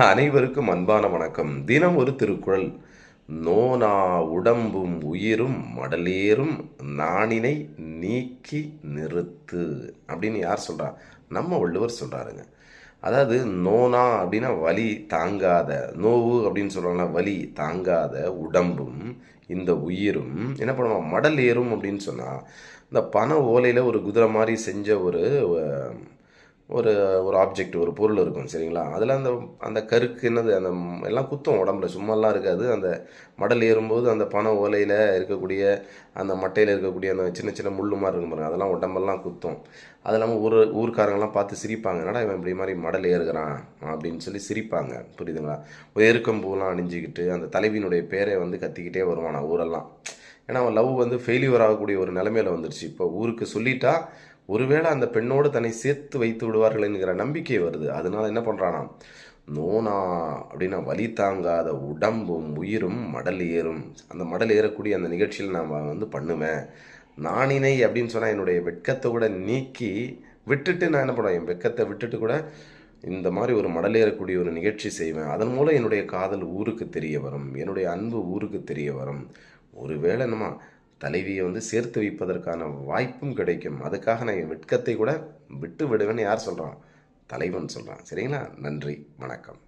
அனைவருக்கும் அன்பான வணக்கம். தினம் ஒரு திருக்குறள். நோனா உடம்பும் உயிரும் மடலேறும் நாணினை நீக்கி நிறுத்து அப்படின்னு யார் சொல்றா? நம்ம வள்ளுவர் சொல்றாருங்க. அதாவது நோனா அப்படின்னா வலி தாங்காத, நோவு அப்படின்னு சொல்றாங்களா, வலி தாங்காத உடம்பும் இந்த உயிரும் என்ன பண்ணுவோம், மடல் ஏறும் அப்படின்னு சொன்னா, இந்த பனை ஓலையில ஒரு குதிரை மாதிரி செஞ்ச ஒரு ஒரு ஒரு ஆப்ஜெக்ட், ஒரு பொருள் இருக்கும் சரிங்களா? அதில் அந்த அந்த கருக்கு என்னது அந்த எல்லாம் குத்தும் உடம்புல, சும்மாலாம் இருக்காது. அந்த மடல் ஏறும்போது அந்த பனை ஓலையில் இருக்கக்கூடிய அந்த மட்டையில் இருக்கக்கூடிய அந்த சின்ன சின்ன முள்ளு மாதிரி இருக்கும் பாருங்க, அதெல்லாம் உடம்பெல்லாம் குத்தும். அது இல்லாமல் ஊர்க்காரங்கெல்லாம் பார்த்து சிரிப்பாங்க, என்னடா இவன் இப்படி மாதிரி மடல் ஏறுகிறான் அப்படின்னு சொல்லி சிரிப்பாங்க, புரியுதுங்களா? ஒரு எருக்கம்பூலாம் அணிஞ்சிக்கிட்டு அந்த தலைவியினுடைய பேரை வந்து கத்திக்கிட்டே வருவான் ஊரெல்லாம். ஏன்னா அவன் லவ் வந்து ஃபெயிலியூர் ஆகக்கூடிய ஒரு நிலைமையில வந்துருச்சு. இப்போ ஊருக்கு சொல்லிட்டா ஒருவேளை அந்த பெண்ணோடு தன்னை சேர்த்து வைத்து விடுவார்கள் என்கிற நம்பிக்கை வருது. அதனால என்ன பண்ணுறானா, நோனா அப்படின்னா வலி தாங்காத உடம்பும் உயிரும் மடல் ஏறும். அந்த மடல் ஏறக்கூடிய அந்த நிகழ்ச்சியில் நான் வந்து பண்ணுவேன். நாணினை அப்படின்னு சொன்னால் என்னுடைய வெட்கத்தை கூட நீக்கி விட்டுட்டு நான் என்ன பண்ணுவேன், என் வெட்கத்தை விட்டுட்டு கூட இந்த மாதிரி ஒரு மடல் ஏறக்கூடிய ஒரு நிகழ்ச்சி செய்வேன். அதன் மூலம் என்னுடைய காதல் ஊருக்கு தெரிய வரும், என்னுடைய அன்பு ஊருக்கு தெரிய வரும். ஒருவேளை நம்ம தலைவியை வந்து சேர்த்து வைப்பதற்கான வாய்ப்பும் கிடைக்கும். அதுக்காக நான் என் வெட்கத்தை கூட விட்டு விடுவேன்னு யார் சொல்கிறான்? தலைவன் சொல்கிறான். சரிங்களா? நன்றி, வணக்கம்.